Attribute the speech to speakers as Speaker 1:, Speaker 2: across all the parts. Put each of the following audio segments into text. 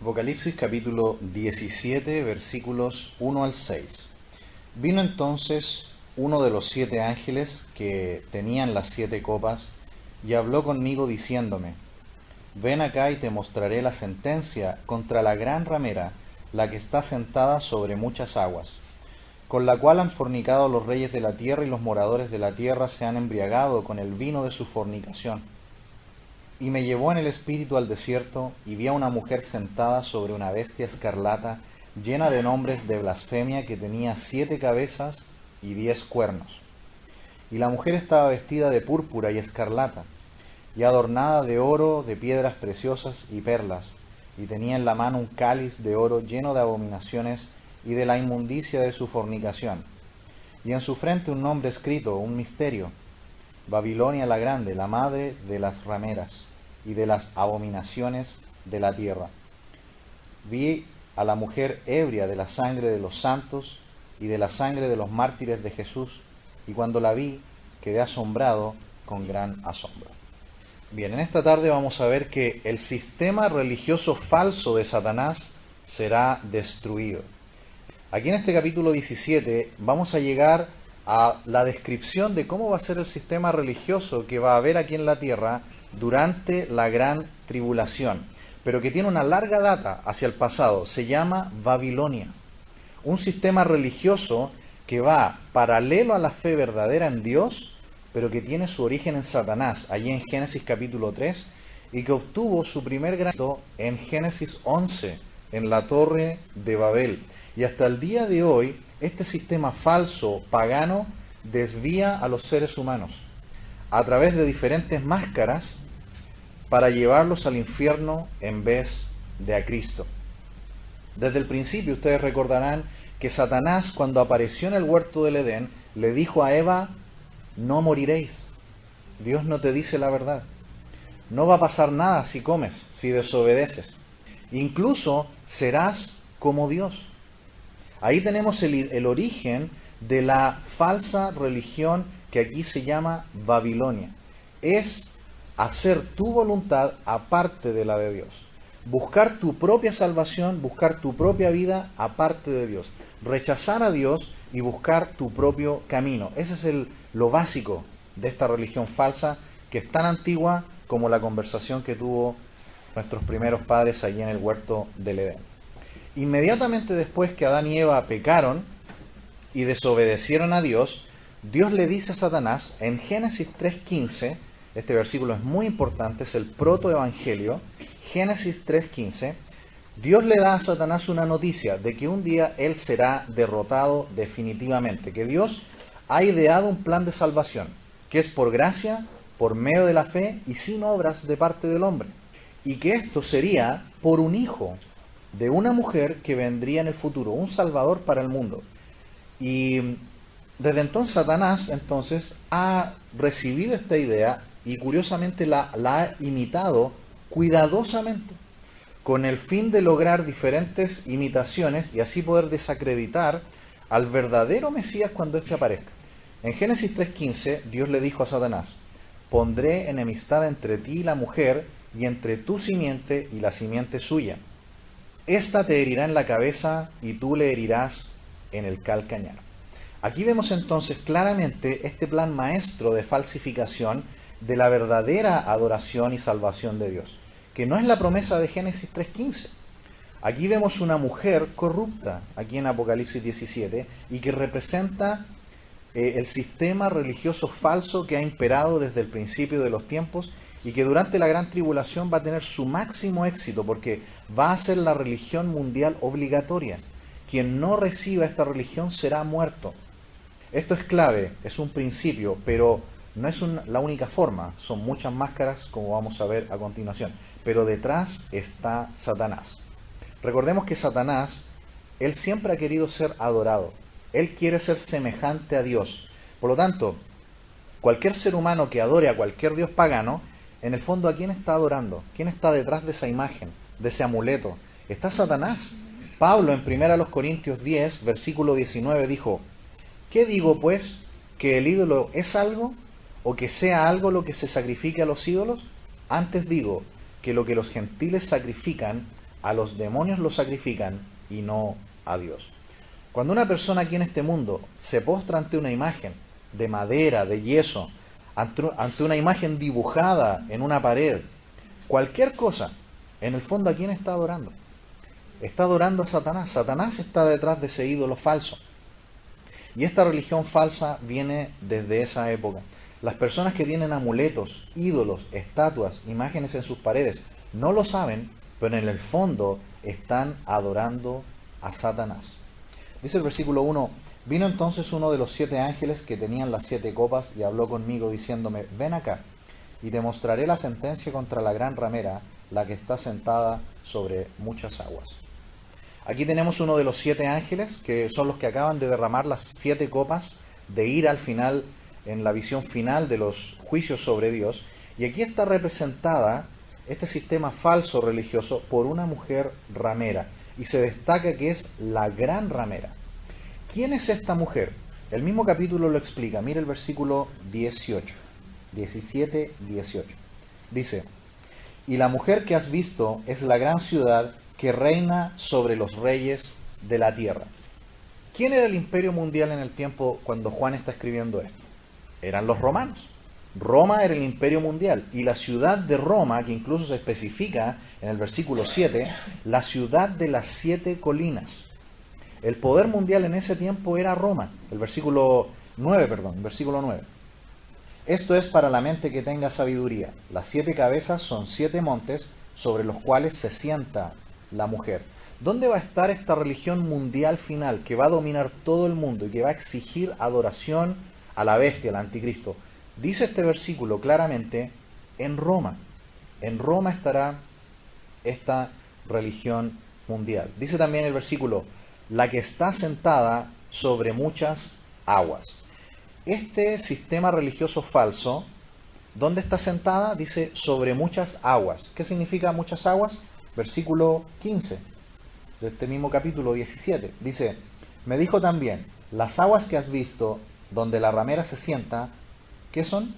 Speaker 1: Apocalipsis capítulo 17 versículos 1 al 6. Vino entonces uno de los 7 ángeles que tenían las 7 copas y habló conmigo diciéndome: Ven acá y te mostraré la sentencia contra la gran ramera, la que está sentada sobre muchas aguas, con la cual han fornicado los reyes de la tierra, y los moradores de la tierra se han embriagado con el vino de su fornicación. Y me llevó en el espíritu al desierto, y vi a una mujer sentada sobre una bestia escarlata, llena de nombres de blasfemia, que tenía 7 cabezas y 10 cuernos. Y la mujer estaba vestida de púrpura y escarlata, y adornada de oro, de piedras preciosas y perlas, y tenía en la mano un cáliz de oro lleno de abominaciones y de la inmundicia de su fornicación. Y en su frente un nombre escrito, un misterio: Babilonia la grande, la madre de las rameras y de las abominaciones de la tierra. Vi a la mujer ebria de la sangre de los santos y de la sangre de los mártires de Jesús, y cuando la vi quedé asombrado con gran asombro. Bien, en esta tarde vamos a ver que el sistema religioso falso de Satanás será destruido. Aquí en este capítulo 17 vamos a llegar a la descripción de cómo va a ser el sistema religioso que va a haber aquí en la tierra durante la gran tribulación, pero que tiene una larga data hacia el pasado. Se llama Babilonia, un sistema religioso que va paralelo a la fe verdadera en Dios, pero que tiene su origen en Satanás, allí en Génesis capítulo 3, y que obtuvo su primer gran éxito en Génesis 11, en la Torre de Babel. Y hasta el día de hoy, este sistema falso, pagano, desvía a los seres humanos a través de diferentes máscaras para llevarlos al infierno en vez de a Cristo. Desde el principio ustedes recordarán que Satanás, cuando apareció en el huerto del Edén, le dijo a Eva: no moriréis. Dios no te dice la verdad. No va a pasar nada si comes, si desobedeces. Incluso serás como Dios. Ahí tenemos el origen de la falsa religión que aquí se llama Babilonia. Es hacer tu voluntad aparte de la de Dios. Buscar tu propia salvación, buscar tu propia vida aparte de Dios. Rechazar a Dios y buscar tu propio camino. Ese es lo básico de esta religión falsa, que es tan antigua como la conversación que tuvo nuestros primeros padres allí en el huerto del Edén. Inmediatamente después que Adán y Eva pecaron y desobedecieron a Dios, Dios le dice a Satanás en Génesis 3:15, este versículo es muy importante, es el protoevangelio, Génesis 3:15, Dios le da a Satanás una noticia de que un día él será derrotado definitivamente, que Dios ha ideado un plan de salvación, que es por gracia, por medio de la fe y sin obras de parte del hombre, y que esto sería por un hijo de una mujer que vendría en el futuro, un salvador para el mundo. Y desde entonces Satanás ha recibido esta idea y curiosamente la ha imitado cuidadosamente, con el fin de lograr diferentes imitaciones y así poder desacreditar al verdadero Mesías cuando éste aparezca. En Génesis 3:15 Dios le dijo a Satanás: pondré enemistad entre ti y la mujer, y entre tu simiente y la simiente suya. Esta te herirá en la cabeza y tú le herirás en el calcañar. Aquí vemos entonces claramente este plan maestro de falsificación de la verdadera adoración y salvación de Dios, que no es la promesa de Génesis 3:15. Aquí vemos una mujer corrupta, aquí en Apocalipsis 17, y que representa el sistema religioso falso que ha imperado desde el principio de los tiempos y que durante la gran tribulación va a tener su máximo éxito, porque va a ser la religión mundial obligatoria. Quien no reciba esta religión será muerto. Esto es clave, es un principio, pero no es la única forma. Son muchas máscaras, como vamos a ver a continuación. Pero detrás está Satanás. Recordemos que Satanás, él siempre ha querido ser adorado. Él quiere ser semejante a Dios. Por lo tanto, cualquier ser humano que adore a cualquier dios pagano, en el fondo, ¿a quién está adorando? ¿Quién está detrás de esa imagen, de ese amuleto? Está Satanás. Pablo en 1 Corintios 10, versículo 19 dijo: ¿qué digo pues? ¿Que el ídolo es algo? ¿O que sea algo lo que se sacrifique a los ídolos? Antes digo que lo que los gentiles sacrifican, a los demonios los sacrifican y no a Dios. Cuando una persona aquí en este mundo se postra ante una imagen de madera, de yeso, ante una imagen dibujada en una pared, cualquier cosa, en el fondo, ¿a quién está adorando? Está adorando a Satanás. Satanás está detrás de ese ídolo falso. Y esta religión falsa viene desde esa época. Las personas que tienen amuletos, ídolos, estatuas, imágenes en sus paredes, no lo saben, pero en el fondo están adorando a Satanás. Dice el versículo 1, vino entonces uno de los 7 ángeles que tenían las 7 copas y habló conmigo diciéndome, ven acá, y te mostraré la sentencia contra la gran ramera, la que está sentada sobre muchas aguas. Aquí tenemos uno de los 7 ángeles, que son los que acaban de derramar las 7 copas de ira al final, en la visión final de los juicios sobre Dios. Y aquí está representada este sistema falso religioso por una mujer ramera. Y se destaca que es la gran ramera. ¿Quién es esta mujer? El mismo capítulo lo explica. Mira el versículo 18, 17, 18. Dice, y la mujer que has visto es la gran ciudad que reina sobre los reyes de la tierra. ¿Quién era el imperio mundial en el tiempo cuando Juan está escribiendo esto? Eran los romanos. Roma era el imperio mundial, y la ciudad de Roma, que incluso se especifica en el versículo 7, la ciudad de las 7 colinas. El poder mundial en ese tiempo era Roma. El versículo 9. Esto es para la mente que tenga sabiduría. Las 7 cabezas son 7 montes sobre los cuales se sienta la mujer. ¿Dónde va a estar esta religión mundial final que va a dominar todo el mundo y que va a exigir adoración a la bestia, al anticristo? Dice este versículo claramente, en Roma. En Roma estará esta religión mundial. Dice también el versículo, la que está sentada sobre muchas aguas. Este sistema religioso falso, ¿dónde está sentada? Dice, sobre muchas aguas. ¿Qué significa muchas aguas? Versículo 15 de este mismo capítulo 17. Dice, me dijo también, las aguas que has visto donde la ramera se sienta, ¿qué son?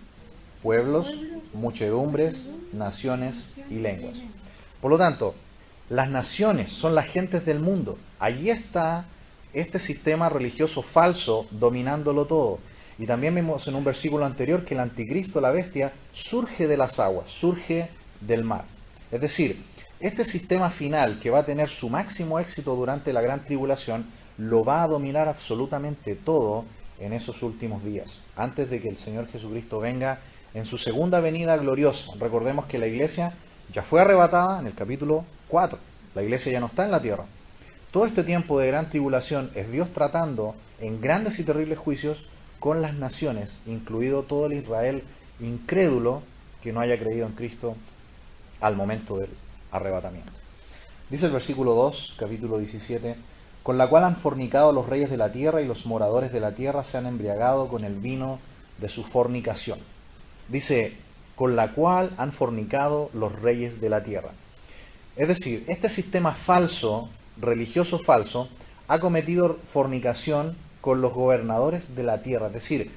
Speaker 1: Pueblos, muchedumbres, naciones y lenguas. Por lo tanto, las naciones son las gentes del mundo. Allí está este sistema religioso falso dominándolo todo. Y también vimos en un versículo anterior que el anticristo, la bestia, surge de las aguas, surge del mar. Es decir, este sistema final que va a tener su máximo éxito durante la gran tribulación, lo va a dominar absolutamente todo en esos últimos días, antes de que el Señor Jesucristo venga en su segunda venida gloriosa. Recordemos que la iglesia ya fue arrebatada en el capítulo 4. La iglesia ya no está en la tierra. Todo este tiempo de gran tribulación es Dios tratando en grandes y terribles juicios con las naciones, incluido todo el Israel incrédulo que no haya creído en Cristo al momento del arrebatamiento. Dice el versículo 2, capítulo 17, con la cual han fornicado los reyes de la tierra y los moradores de la tierra se han embriagado con el vino de su fornicación. Dice, con la cual han fornicado los reyes de la tierra. Es decir, este sistema falso, religioso falso, ha cometido fornicación con los gobernadores de la tierra. Es decir,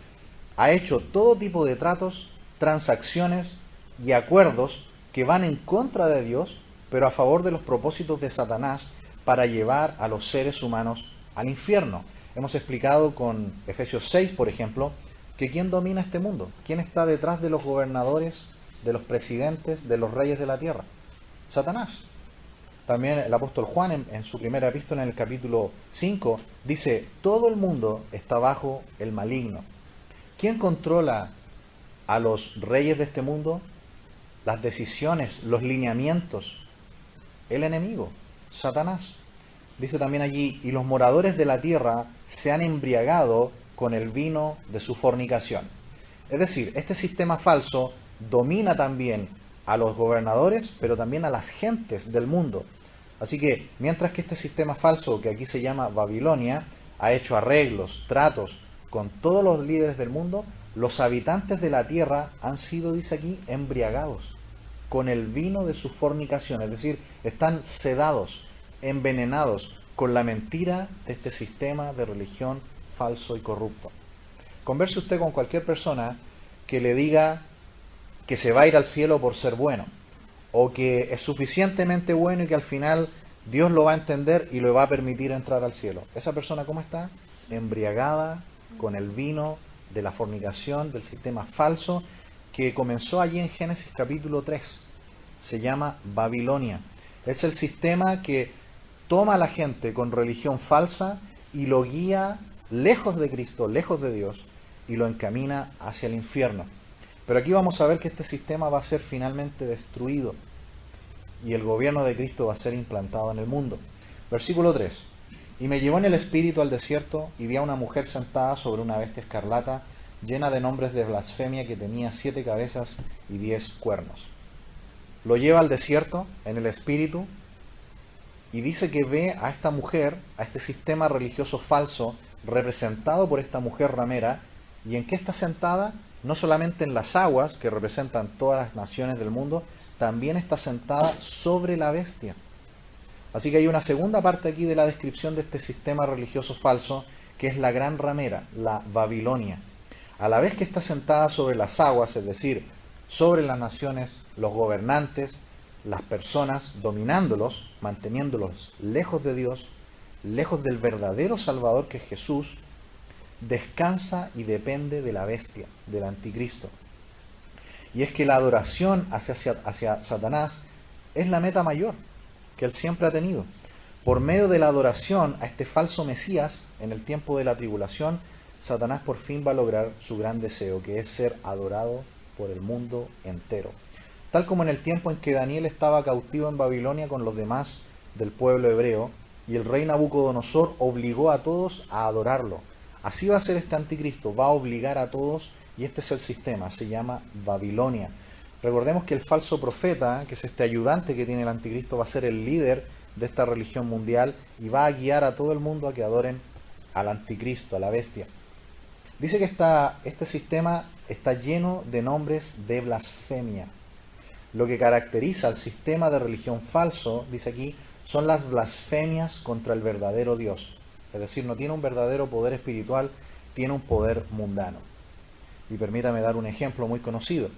Speaker 1: ha hecho todo tipo de tratos, transacciones y acuerdos que van en contra de Dios, pero a favor de los propósitos de Satanás para llevar a los seres humanos al infierno. Hemos explicado con Efesios 6, por ejemplo, que ¿quién domina este mundo? ¿Quién está detrás de los gobernadores, de los presidentes, de los reyes de la tierra? Satanás. También el apóstol Juan en su primera epístola, en el capítulo 5, dice, todo el mundo está bajo el maligno. ¿Quién controla a los reyes de este mundo? Las decisiones, los lineamientos. El enemigo, Satanás. Dice también allí, y los moradores de la tierra se han embriagado con el vino de su fornicación. Es decir, este sistema falso domina también a los gobernadores, pero también a las gentes del mundo. Así que, mientras que este sistema falso, que aquí se llama Babilonia, ha hecho arreglos, tratos con todos los líderes del mundo, los habitantes de la tierra han sido, dice aquí, embriagados con el vino de su fornicación. Es decir, están sedados, envenenados con la mentira de este sistema de religión falso y corrupto. Converse usted con cualquier persona que le diga que se va a ir al cielo por ser bueno, o que es suficientemente bueno y que al final Dios lo va a entender y lo va a permitir entrar al cielo. ¿Esa persona cómo está? Embriagada con el vino de la fornicación, del sistema falso, que comenzó allí en Génesis capítulo 3. Se llama Babilonia. Es el sistema que toma a la gente con religión falsa y lo guía lejos de Cristo, lejos de Dios, y lo encamina hacia el infierno. Pero aquí vamos a ver que este sistema va a ser finalmente destruido y el gobierno de Cristo va a ser implantado en el mundo. Versículo 3. Y me llevó en el espíritu al desierto y vi a una mujer sentada sobre una bestia escarlata, llena de nombres de blasfemia, que tenía 7 cabezas y 10 cuernos. Lo lleva al desierto en el espíritu y dice que ve a esta mujer, a este sistema religioso falso, representado por esta mujer ramera. ¿Y en qué está sentada? No solamente en las aguas, que representan todas las naciones del mundo, también está sentada sobre la bestia. Así que hay una segunda parte aquí de la descripción de este sistema religioso falso, que es la gran ramera, la Babilonia. A la vez que está sentada sobre las aguas, es decir, sobre las naciones, los gobernantes, las personas, dominándolos, manteniéndolos lejos de Dios, lejos del verdadero Salvador que es Jesús, descansa y depende de la bestia, del anticristo. Y es que la adoración hacia Satanás es la meta mayor que él siempre ha tenido. Por medio de la adoración a este falso Mesías, en el tiempo de la tribulación, Satanás por fin va a lograr su gran deseo, que es ser adorado por el mundo entero. Tal como en el tiempo en que Daniel estaba cautivo en Babilonia con los demás del pueblo hebreo, y el rey Nabucodonosor obligó a todos a adorarlo. Así va a ser este anticristo, va a obligar a todos, y este es el sistema, se llama Babilonia. Recordemos que el falso profeta, que es este ayudante que tiene el anticristo, va a ser el líder de esta religión mundial y va a guiar a todo el mundo a que adoren al anticristo, a la bestia. Dice que este sistema está lleno de nombres de blasfemia. Lo que caracteriza al sistema de religión falso, dice aquí, son las blasfemias contra el verdadero Dios. Es decir, no tiene un verdadero poder espiritual, tiene un poder mundano. Y permítame dar un ejemplo muy conocido.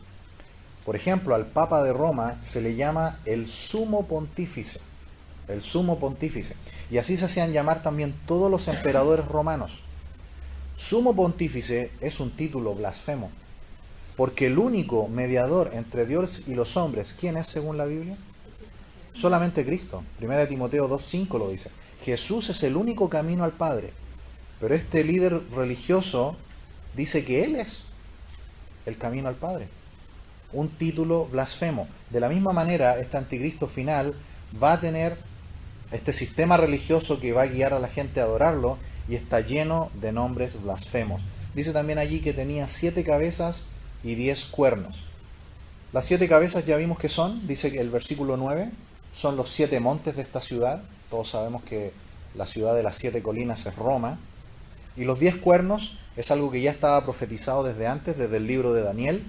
Speaker 1: Por ejemplo, al Papa de Roma se le llama el sumo pontífice. El sumo pontífice. Y así se hacían llamar también todos los emperadores romanos. Sumo pontífice es un título blasfemo, porque el único mediador entre Dios y los hombres, ¿quién es según la Biblia? Solamente Cristo. 1 Timoteo 2:5 lo dice. Jesús es el único camino al Padre. Pero este líder religioso dice que Él es el camino al Padre. Un título blasfemo. De la misma manera, este anticristo final va a tener este sistema religioso que va a guiar a la gente a adorarlo y está lleno de nombres blasfemos. Dice también allí que tenía 7 cabezas y 10 cuernos. Las 7 cabezas ya vimos que son, dice que el versículo 9, son los 7 montes de esta ciudad. Todos sabemos que la ciudad de las 7 colinas es Roma. Y los 10 cuernos es algo que ya estaba profetizado desde antes, desde el libro de Daniel.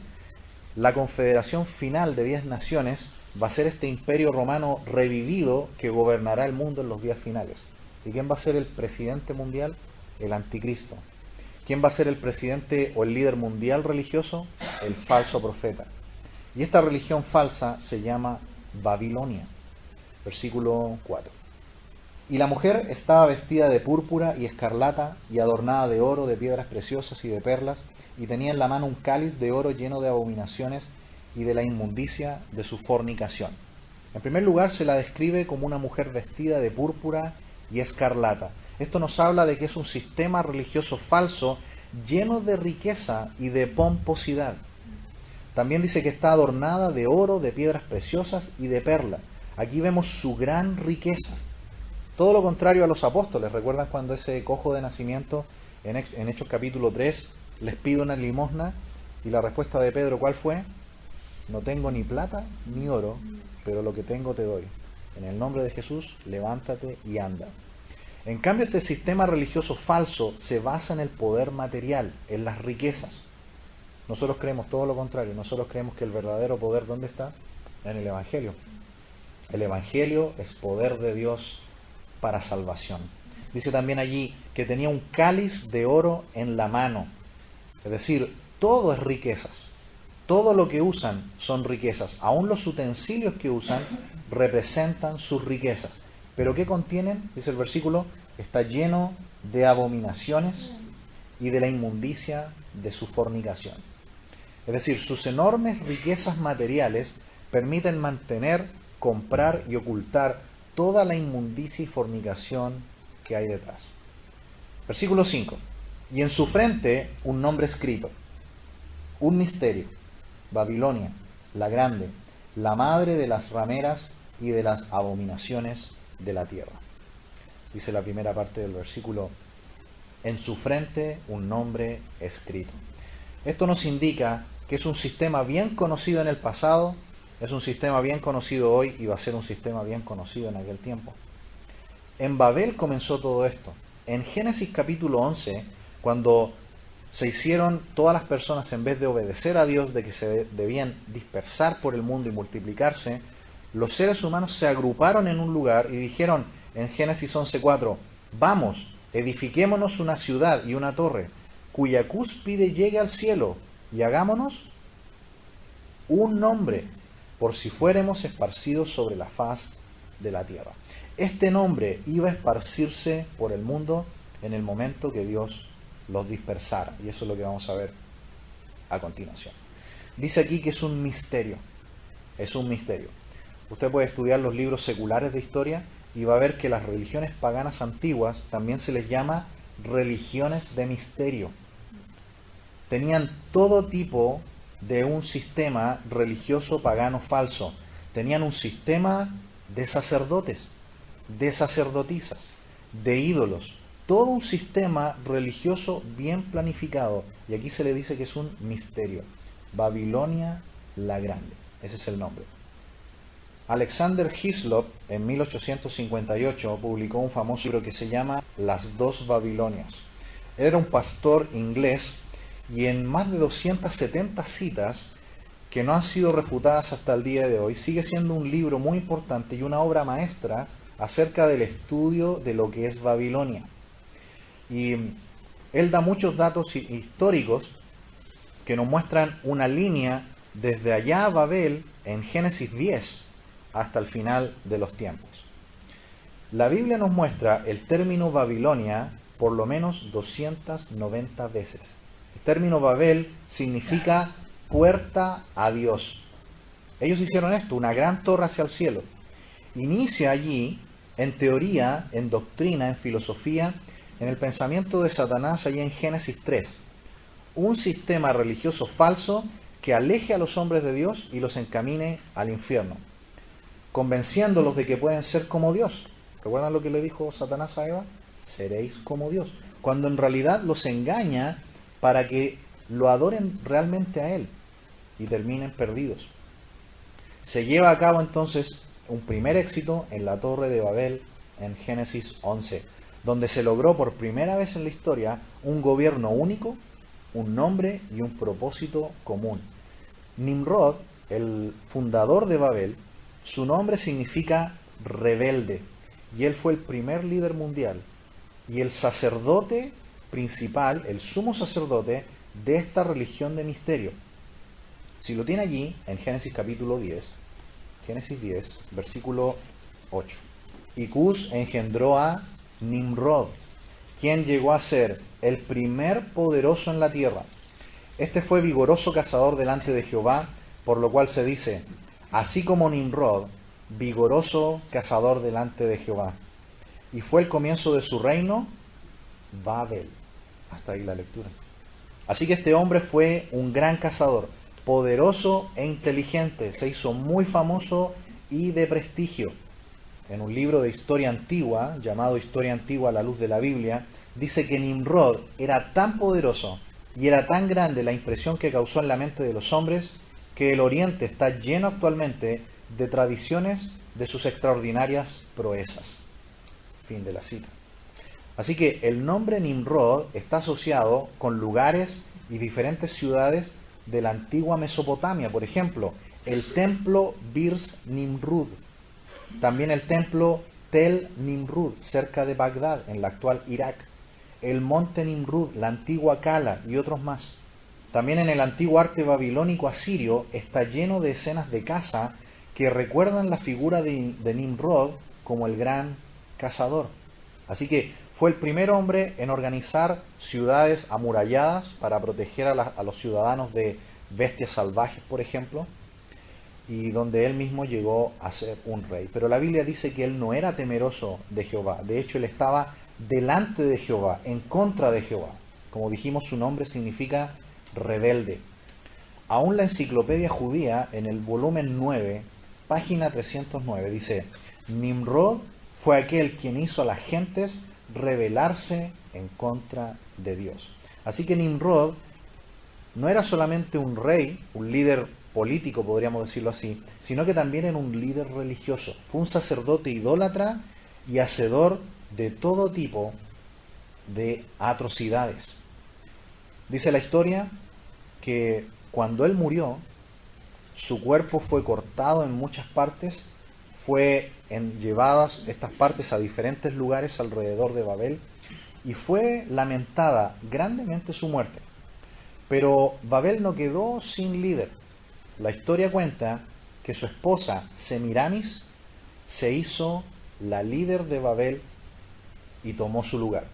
Speaker 1: La confederación final de 10 naciones va a ser este imperio romano revivido que gobernará el mundo en los días finales. ¿Y quién va a ser el presidente mundial? El anticristo. ¿Quién va a ser el presidente o el líder mundial religioso? El falso profeta. Y esta religión falsa se llama Babilonia. Versículo 4. Y la mujer estaba vestida de púrpura y escarlata y adornada de oro, de piedras preciosas y de perlas, y tenía en la mano un cáliz de oro lleno de abominaciones y de la inmundicia de su fornicación. En primer lugar, se la describe como una mujer vestida de púrpura y escarlata. Esto nos habla de que es un sistema religioso falso lleno de riqueza y de pomposidad. También dice que está adornada de oro, de piedras preciosas y de perla. Aquí vemos su gran riqueza. Todo lo contrario a los apóstoles. ¿Recuerdan cuando ese cojo de nacimiento en Hechos capítulo 3 les pide una limosna? Y la respuesta de Pedro, ¿cuál fue? No tengo ni plata ni oro, pero lo que tengo te doy. En el nombre de Jesús, levántate y anda. En cambio, este sistema religioso falso se basa en el poder material, en las riquezas. Nosotros creemos todo lo contrario. Nosotros creemos que el verdadero poder, ¿dónde está? En el Evangelio. El Evangelio es poder de Dios para salvación. Dice también allí que tenía un cáliz de oro en la mano. Es decir, todo es riquezas. Todo lo que usan son riquezas. Aún los utensilios que usan representan sus riquezas. ¿Pero qué contienen? Dice el versículo, está lleno de abominaciones y de la inmundicia de su fornicación. Es decir, sus enormes riquezas materiales permiten mantener, comprar y ocultar toda la inmundicia y fornicación que hay detrás. Versículo 5. Y en su frente un nombre escrito, un misterio, Babilonia, la grande, la madre de las rameras y de las abominaciones de la tierra. Dice la primera parte del versículo, en su frente un nombre escrito. Esto nos indica que es un sistema bien conocido en el pasado, es un sistema bien conocido hoy y va a ser un sistema bien conocido en aquel tiempo. En Babel comenzó todo esto. En Génesis capítulo 11, cuando se hicieron todas las personas, en vez de obedecer a Dios, de que se debían dispersar por el mundo y multiplicarse, los seres humanos se agruparon en un lugar y dijeron en Génesis 11:4, vamos, edifiquémonos una ciudad y una torre, cuya cúspide llegue al cielo, y hagámonos un nombre, por si fuéramos esparcidos sobre la faz de la tierra. Este nombre iba a esparcirse por el mundo en el momento que Dios los dispersara. Y eso es lo que vamos a ver a continuación. Dice aquí que es un misterio. Es un misterio. Usted puede estudiar los libros seculares de historia y va a ver que las religiones paganas antiguas también se les llama religiones de misterio. Tenían todo tipo de un sistema religioso pagano falso. Tenían un sistema de sacerdotes, de sacerdotisas, de ídolos, todo un sistema religioso bien planificado. Y aquí se le dice que es un misterio. Babilonia la Grande. Ese es el nombre. Alexander Hislop, en 1858, publicó un famoso libro que se llama Las dos Babilonias. Él era un pastor inglés y en más de 270 citas que no han sido refutadas hasta el día de hoy, sigue siendo un libro muy importante y una obra maestra acerca del estudio de lo que es Babilonia. Y él da muchos datos históricos que nos muestran una línea desde allá a Babel en Génesis 10 hasta el final de los tiempos. La Biblia nos muestra el término Babilonia por lo menos 290 veces. El término Babel significa puerta a Dios. Ellos hicieron esto, una gran torre hacia el cielo. Inicia allí, en teoría, en doctrina, en filosofía, en el pensamiento de Satanás, allí en Génesis 3. Un sistema religioso falso que aleje a los hombres de Dios y los encamine al infierno, convenciéndolos de que pueden ser como Dios. ¿Recuerdan lo que le dijo Satanás a Eva? Seréis como Dios. Cuando en realidad los engaña para que lo adoren realmente a Él y terminen perdidos. Se lleva a cabo entonces un primer éxito en la Torre de Babel en Génesis 11, donde se logró por primera vez en la historia un gobierno único, un nombre y un propósito común. Nimrod, el fundador de Babel, su nombre significa rebelde, y él fue el primer líder mundial y el sacerdote principal, el sumo sacerdote de esta religión de misterio. Si lo tiene allí, en Génesis capítulo 10, Génesis 10, versículo 8. Y Cus engendró a Nimrod, quien llegó a ser el primer poderoso en la tierra. Este fue vigoroso cazador delante de Jehová, por lo cual se dice, así como Nimrod, vigoroso cazador delante de Jehová. Y fue el comienzo de su reino, Babel. Hasta ahí la lectura. Así que este hombre fue un gran cazador, poderoso e inteligente, se hizo muy famoso y de prestigio. En un libro de historia antigua, llamado Historia Antigua a la Luz de la Biblia, dice que Nimrod era tan poderoso y era tan grande la impresión que causó en la mente de los hombres, que el Oriente está lleno actualmente de tradiciones de sus extraordinarias proezas. Fin de la cita. Así que el nombre Nimrod está asociado con lugares y diferentes ciudades de la antigua Mesopotamia. Por ejemplo, el templo Birs Nimrud, también el templo Tel Nimrud, cerca de Bagdad, en la actual Irak, el monte Nimrud, la antigua Cala y otros más. También en el antiguo arte babilónico asirio está lleno de escenas de caza que recuerdan la figura de Nimrod como el gran cazador. Así que fue el primer hombre en organizar ciudades amuralladas para proteger a los ciudadanos de bestias salvajes, por ejemplo, y donde él mismo llegó a ser un rey. Pero la Biblia dice que él no era temeroso de Jehová. De hecho, él estaba delante de Jehová, en contra de Jehová. Como dijimos, su nombre significa rebelde. Aún la enciclopedia judía, en el volumen 9, página 309, dice: Nimrod fue aquel quien hizo a las gentes rebelarse en contra de Dios. Así que Nimrod no era solamente un rey, un líder político, podríamos decirlo así, sino que también era un líder religioso. Fue un sacerdote idólatra y hacedor de todo tipo de atrocidades. Dice la historia que cuando él murió, su cuerpo fue cortado en muchas partes, llevadas estas partes a diferentes lugares alrededor de Babel, y fue lamentada grandemente su muerte. Pero Babel no quedó sin líder. La historia cuenta que su esposa Semiramis se hizo la líder de Babel y tomó su lugar.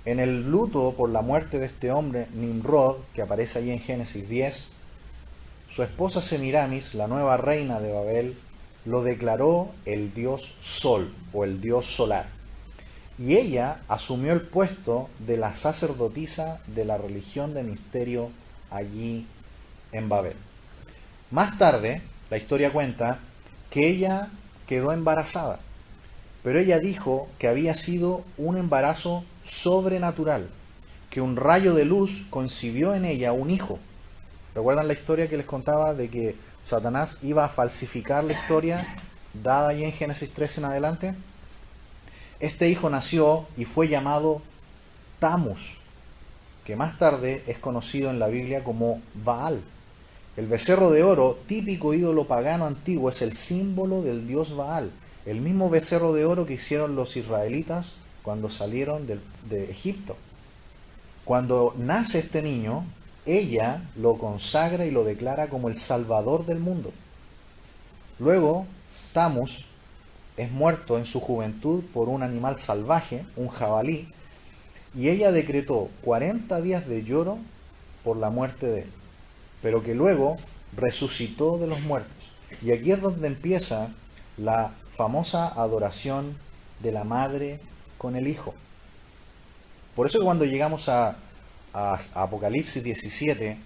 Speaker 1: En el luto por la muerte de este hombre, Nimrod, que aparece ahí en Génesis 10, su esposa Semiramis, la nueva reina de Babel, lo declaró el dios Sol o el dios solar. Y ella asumió el puesto de la sacerdotisa de la religión de misterio allí en Babel. Más tarde, la historia cuenta que ella quedó embarazada, pero ella dijo que había sido un embarazo sobrenatural, que un rayo de luz concibió en ella un hijo. ¿Recuerdan la historia que les contaba de que Satanás iba a falsificar la historia dada ahí en Génesis 13 en adelante? Este hijo nació y fue llamado Tamus, que más tarde es conocido en la Biblia como Baal. El becerro de oro, típico ídolo pagano antiguo, es el símbolo del dios Baal, el mismo becerro de oro que hicieron los israelitas cuando salieron de Egipto. Cuando nace este niño, ella lo consagra y lo declara como el salvador del mundo. Luego, Tamus es muerto en su juventud por un animal salvaje, un jabalí, y ella decretó 40 días de lloro por la muerte de él, pero que luego resucitó de los muertos. Y aquí es donde empieza la famosa adoración de la madre con el hijo. Por eso cuando llegamos a Apocalipsis 17,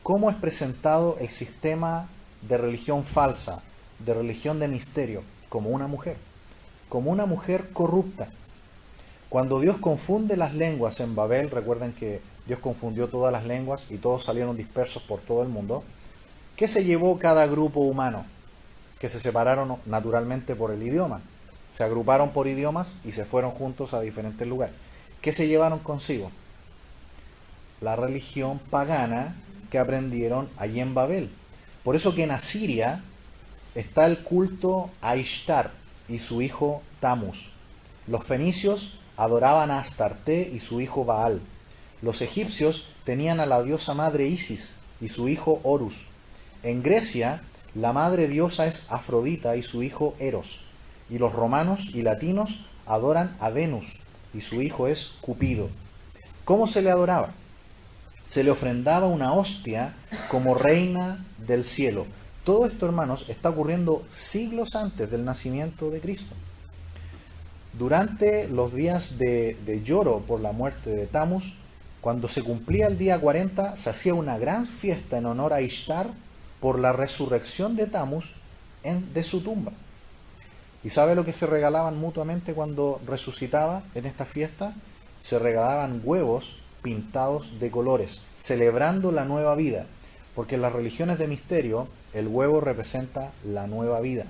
Speaker 1: ¿cómo es presentado el sistema de religión falsa, de religión de misterio? Como una mujer corrupta. Cuando Dios confunde las lenguas en Babel, recuerden que Dios confundió todas las lenguas y todos salieron dispersos por todo el mundo. ¿Qué se llevó cada grupo humano? Que se separaron naturalmente por el idioma. Se agruparon por idiomas y se fueron juntos a diferentes lugares. ¿Qué se llevaron consigo? La religión pagana que aprendieron allí en Babel. Por eso que en Asiria está el culto a Ishtar y su hijo Tamus. Los fenicios adoraban a Astarte y su hijo Baal. Los egipcios tenían a la diosa madre Isis y su hijo Horus. En Grecia, la madre diosa es Afrodita y su hijo Eros. Y los romanos y latinos adoran a Venus y su hijo es Cupido. ¿Cómo se le adoraba? Se le ofrendaba una hostia como reina del cielo. Todo esto, hermanos, está ocurriendo siglos antes del nacimiento de Cristo. Durante los días de lloro por la muerte de Tamus, cuando se cumplía el día 40, se hacía una gran fiesta en honor a Ishtar por la resurrección de Tamus de su tumba. ¿Y sabe lo que se regalaban mutuamente cuando resucitaba en esta fiesta? Se regalaban huevos pintados de colores, celebrando la nueva vida, porque en las religiones de misterio el huevo representa la nueva vida.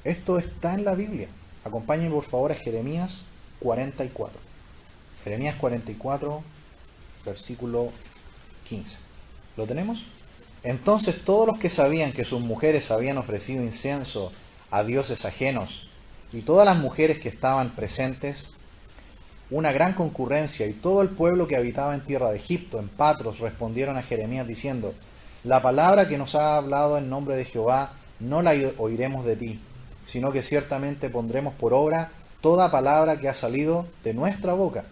Speaker 1: Esto está en la Biblia. Acompáñenme por favor a Jeremías 44. Jeremías 44, versículo 15. ¿Lo tenemos? Entonces todos los que sabían que sus mujeres habían ofrecido incienso a dioses ajenos, y todas las mujeres que estaban presentes, una gran concurrencia, y todo el pueblo que habitaba en tierra de Egipto, en Patros, respondieron a Jeremías diciendo: la palabra que nos ha hablado en nombre de Jehová no la oiremos de ti, sino que ciertamente pondremos por obra toda palabra que ha salido de nuestra boca,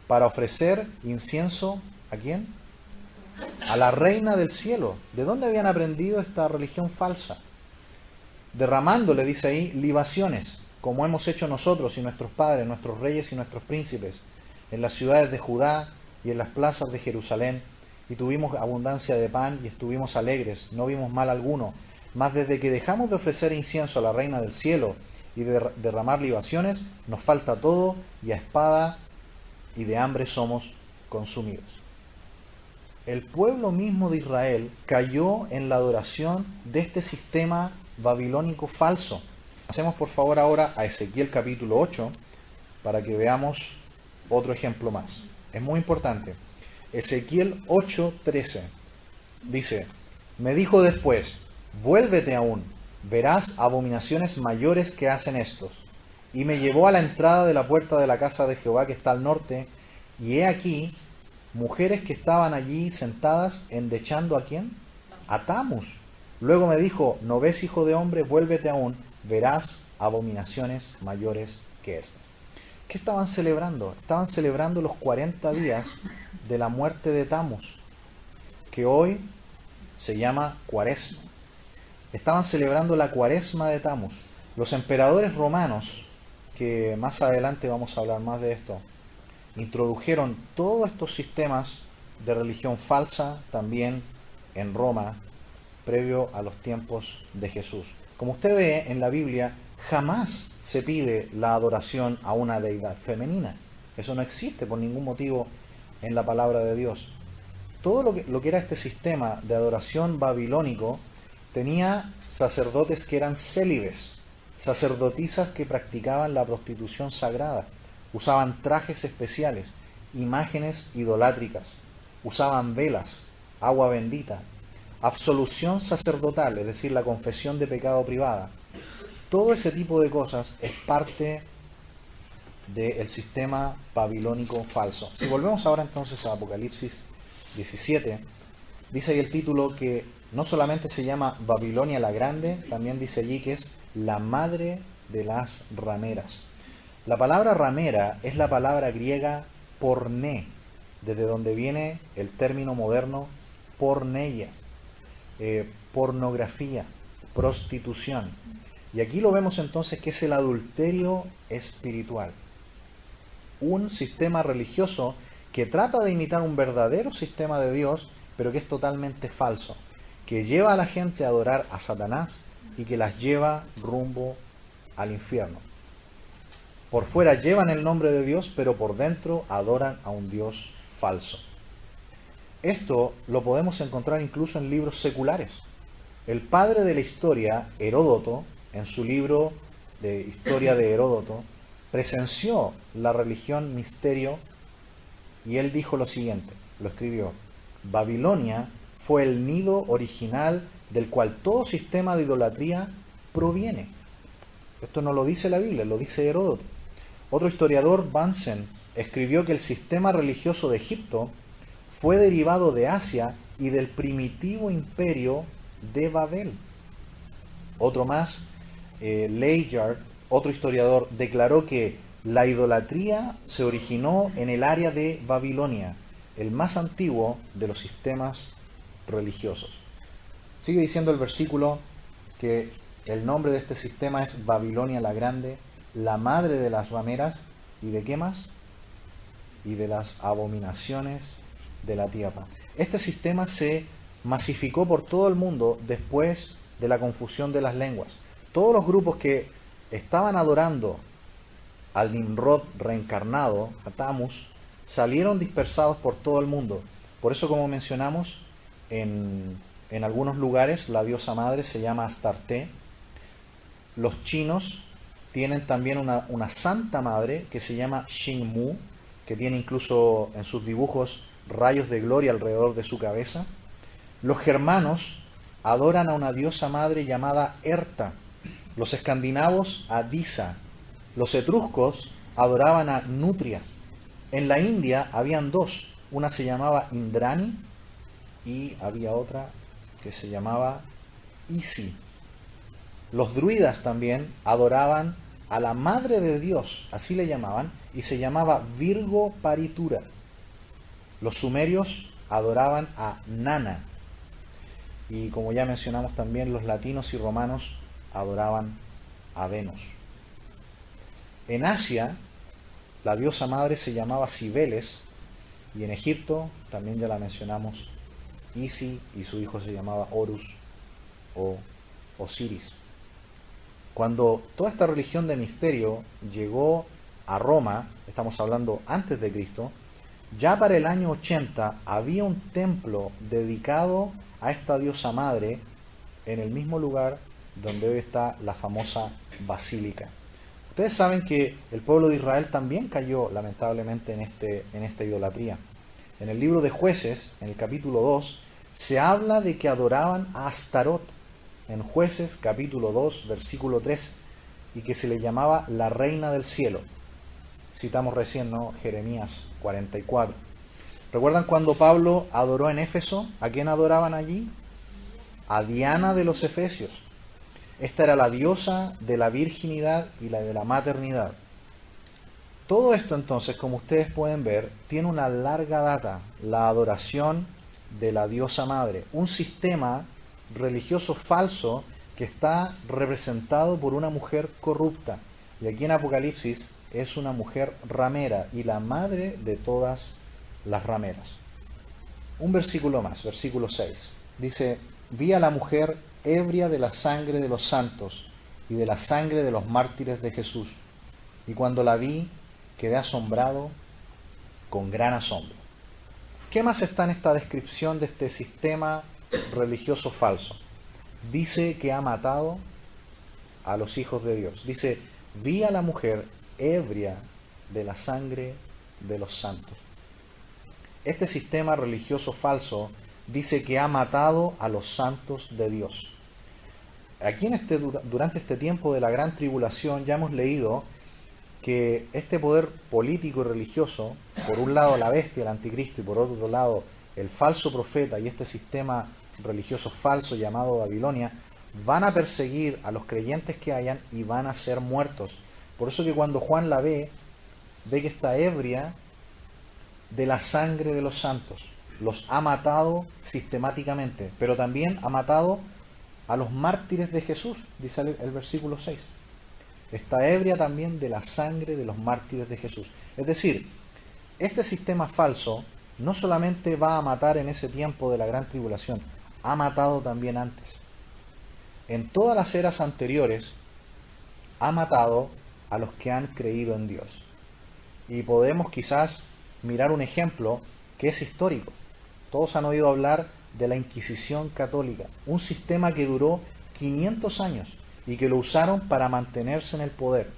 Speaker 1: para ofrecer incienso, ¿a quién? A la reina del cielo. ¿De dónde habían aprendido esta religión falsa? Derramando, le dice ahí, libaciones, como hemos hecho nosotros y nuestros padres, nuestros reyes y nuestros príncipes, en las ciudades de Judá y en las plazas de Jerusalén, y tuvimos abundancia de pan y estuvimos alegres, no vimos mal alguno. Mas desde que dejamos de ofrecer incienso a la reina del cielo y de derramar libaciones, nos falta todo, y a espada y de hambre somos consumidos. El pueblo mismo de Israel cayó en la adoración de este sistema babilónico falso. Hacemos por favor ahora a Ezequiel capítulo 8 para que veamos otro ejemplo más. Es muy importante. Ezequiel 8:13 dice: me dijo después, vuélvete aún, verás abominaciones mayores que hacen estos. Y me llevó a la entrada de la puerta de la casa de Jehová que está al norte, y he aquí mujeres que estaban allí sentadas endechando ¿a quién? A Tamuz. Luego me dijo: no ves, hijo de hombre, vuélvete aún, verás abominaciones mayores que estas. ¿Qué estaban celebrando? Estaban celebrando los 40 días de la muerte de Tamuz, que hoy se llama Cuaresma. Estaban celebrando la Cuaresma de Tamuz. Los emperadores romanos, que más adelante vamos a hablar más de esto, introdujeron todos estos sistemas de religión falsa también en Roma, previo a los tiempos de Jesús. Como usted ve en la Biblia, jamás se pide la adoración a una deidad femenina. Eso no existe por ningún motivo en la palabra de Dios. Todo lo que era este sistema de adoración babilónico tenía sacerdotes que eran célibes, sacerdotisas que practicaban la prostitución sagrada, usaban trajes especiales, imágenes idolátricas, usaban velas, agua bendita, absolución sacerdotal, es decir, la confesión de pecado privada. Todo ese tipo de cosas es parte del sistema babilónico falso. Si volvemos ahora entonces a Apocalipsis 17, dice ahí el título que no solamente se llama Babilonia la Grande, también dice allí que es la madre de las rameras. La palabra ramera es la palabra griega porné, desde donde viene el término moderno porneia, pornografía, prostitución. Y aquí lo vemos entonces que es el adulterio espiritual. Un sistema religioso que trata de imitar un verdadero sistema de Dios, pero que es totalmente falso, que lleva a la gente a adorar a Satanás y que las lleva rumbo al infierno. Por fuera llevan el nombre de Dios, pero por dentro adoran a un Dios falso. Esto lo podemos encontrar incluso en libros seculares. El padre de la historia, Heródoto, en su libro de Historia de Heródoto, presenció la religión misterio y él dijo lo siguiente, lo escribió: Babilonia fue el nido original del cual todo sistema de idolatría proviene. Esto no lo dice la Biblia, lo dice Heródoto. Otro historiador, Bunsen, escribió que el sistema religioso de Egipto fue derivado de Asia y del primitivo imperio de Babel. Otro más, Layard, otro historiador, declaró que la idolatría se originó en el área de Babilonia, el más antiguo de los sistemas religiosos. Sigue diciendo el versículo que el nombre de este sistema es Babilonia la Grande, la madre de las rameras, ¿y de qué más? Y de las abominaciones de la tierra. Este sistema se masificó por todo el mundo después de la confusión de las lenguas. Todos los grupos que estaban adorando al Nimrod reencarnado, a Tamuz, salieron dispersados por todo el mundo. Por eso, como mencionamos, en algunos lugares la diosa madre se llama Astarte. Los chinos tienen también una santa madre que se llama Xingmu, que tiene incluso en sus dibujos rayos de gloria alrededor de su cabeza. Los germanos adoran a una diosa madre llamada Herta. Los escandinavos a Disa. Los etruscos adoraban a Nutria. En la India habían dos, una se llamaba Indrani y había otra que se llamaba Isi. Los druidas también adoraban a la madre de Dios, así le llamaban, y se llamaba Virgo Paritura. Los sumerios adoraban a Nana, y como ya mencionamos también, los latinos y romanos adoraban a Venus. En Asia, la diosa madre se llamaba Cibeles, y en Egipto, también ya la mencionamos, Isi, y su hijo se llamaba Horus o Osiris. Cuando toda esta religión de misterio llegó a Roma, estamos hablando antes de Cristo, ya para el año 80 había un templo dedicado a esta diosa madre en el mismo lugar donde hoy está la famosa basílica. Ustedes saben que el pueblo de Israel también cayó lamentablemente en esta idolatría. En el libro de Jueces, en el capítulo 2, se habla de que adoraban a Astarot, en Jueces capítulo 2, versículo 13, y que se le llamaba la reina del cielo. Citamos recién, ¿no?, Jeremías 44. ¿Recuerdan cuando Pablo adoró en Éfeso? ¿A quién adoraban allí? A Diana de los Efesios. Esta era la diosa de la virginidad y la de la maternidad. Todo esto entonces, como ustedes pueden ver, tiene una larga data, la adoración de la diosa madre, un sistema religioso falso que está representado por una mujer corrupta. Y aquí en Apocalipsis es una mujer ramera y la madre de todas las rameras. Un versículo más, versículo 6. Dice, vi a la mujer ebria de la sangre de los santos y de la sangre de los mártires de Jesús. Y cuando la vi, quedé asombrado con gran asombro. ¿Qué más está en esta descripción de este sistema religioso falso? Dice que ha matado a los hijos de Dios. Dice, vi a la mujer ebria de la sangre de los santos. Este sistema religioso falso dice que ha matado a los santos de Dios. Aquí durante este tiempo de la gran tribulación ya hemos leído que este poder político y religioso, por un lado la bestia, el anticristo, y por otro lado el falso profeta y este sistema religioso falso llamado Babilonia, van a perseguir a los creyentes que hayan y van a ser muertos. Por eso que cuando Juan la ve que está ebria de la sangre de los santos. Los ha matado sistemáticamente, pero también ha matado a los mártires de Jesús, dice el versículo 6. Está ebria también de la sangre de los mártires de Jesús. Es decir, este sistema falso no solamente va a matar en ese tiempo de la gran tribulación, ha matado también antes. En todas las eras anteriores ha matado a los que han creído en Dios. Y podemos quizás mirar un ejemplo que es histórico. Todos han oído hablar de la Inquisición católica, un sistema que duró 500 años y que lo usaron para mantenerse en el poder,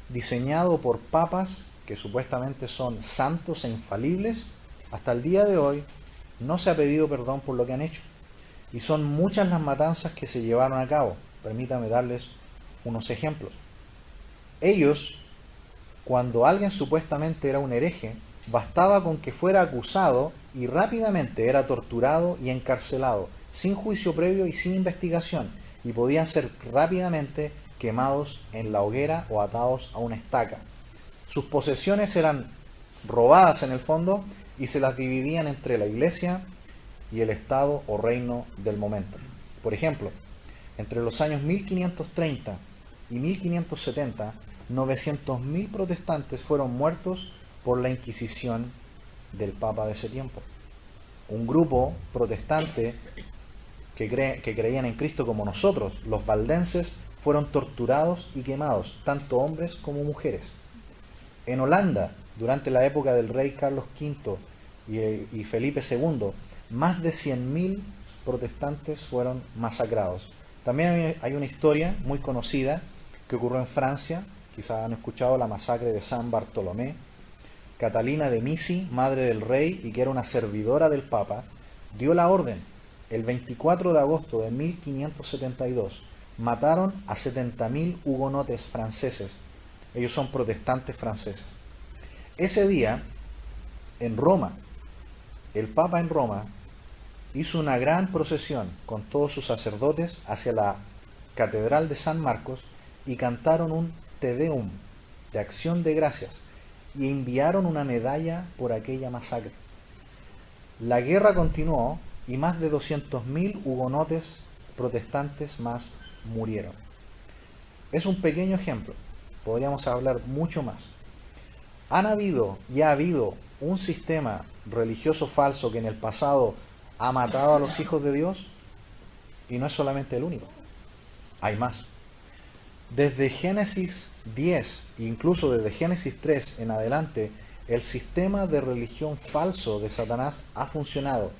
Speaker 1: diseñado por papas que supuestamente son santos e infalibles. Hasta el día de hoy no se ha pedido perdón por lo que han hecho, y son muchas las matanzas que se llevaron a cabo. Permítame darles unos ejemplos. Ellos, cuando alguien supuestamente era un hereje, bastaba con que fuera acusado y rápidamente era torturado y encarcelado, sin juicio previo y sin investigación, y podían ser rápidamente quemados en la hoguera o atados a una estaca. Sus posesiones eran robadas en el fondo y se las dividían entre la iglesia y el estado o reino del momento. Por ejemplo, entre los años 1530 y 1570, 900.000 protestantes fueron muertos por la Inquisición del Papa de ese tiempo. Un grupo protestante que creían en Cristo como nosotros, los valdenses, fueron torturados y quemados, tanto hombres como mujeres. En Holanda, durante la época del rey Carlos V y Felipe II, más de 100.000 protestantes fueron masacrados. También hay una historia muy conocida que ocurrió en Francia, quizás han escuchado la masacre de San Bartolomé. Catalina de Misi, madre del rey y que era una servidora del Papa, dio la orden. El 24 de agosto de 1572 mataron a 70.000 hugonotes franceses. Ellos son protestantes franceses. Ese día, en Roma, el Papa en Roma hizo una gran procesión con todos sus sacerdotes hacia la Catedral de San Marcos y cantaron un Te Deum de acción de gracias y enviaron una medalla por aquella masacre. La guerra continuó y más de 200.000 hugonotes protestantes más murieron. Es un pequeño ejemplo, podríamos hablar mucho más. Han habido y ha habido un sistema religioso falso que en el pasado ha matado a los hijos de Dios, y no es solamente el único, hay más. Desde Génesis 10, incluso desde Génesis 3 en adelante, el sistema de religión falso de Satanás ha funcionado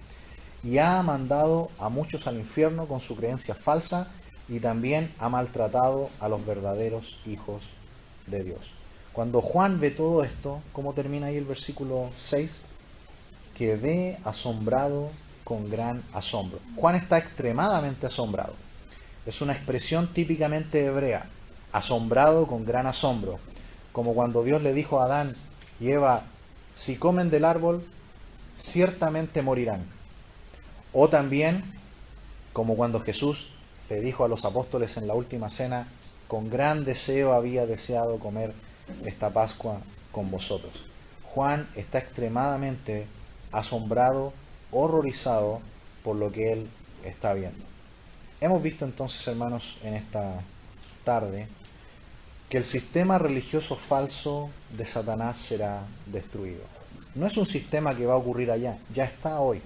Speaker 1: y ha mandado a muchos al infierno con su creencia falsa, y también ha maltratado a los verdaderos hijos de Dios. Cuando Juan ve todo esto, ¿cómo termina ahí el versículo 6? Quedé asombrado con gran asombro. Juan está extremadamente asombrado. Es una expresión típicamente hebrea, asombrado con gran asombro, como cuando Dios le dijo a Adán y Eva, si comen del árbol, ciertamente morirán. O también, como cuando Jesús le dijo a los apóstoles en la última cena, con gran deseo había deseado comer esta Pascua con vosotros. Juan está extremadamente asombrado, horrorizado por lo que él está viendo. Hemos visto entonces, hermanos, en esta tarde, que el sistema religioso falso de Satanás será destruido. No es un sistema que va a ocurrir allá, ya está hoy.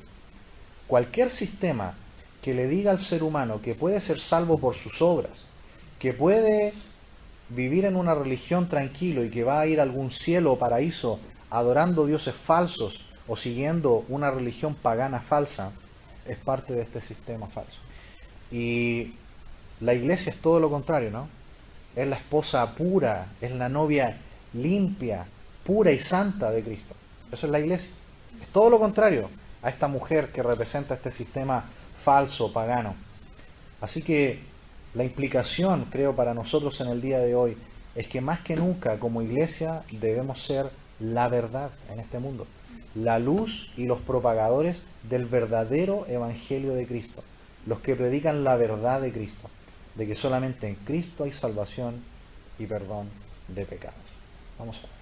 Speaker 1: Cualquier sistema que le diga al ser humano que puede ser salvo por sus obras, que puede vivir en una religión tranquilo y que va a ir a algún cielo o paraíso adorando dioses falsos o siguiendo una religión pagana falsa, es parte de este sistema falso. Y la iglesia es todo lo contrario, ¿no? Es la esposa pura, es la novia limpia, pura y santa de Cristo. Eso es la iglesia. Es todo lo contrario a esta mujer que representa este sistema falso, pagano. Así que la implicación, creo, para nosotros en el día de hoy es que más que nunca como iglesia debemos ser la verdad en este mundo, la luz y los propagadores del verdadero evangelio de Cristo, los que predican la verdad de Cristo, de que solamente en Cristo hay salvación y perdón de pecados. Vamos a ver.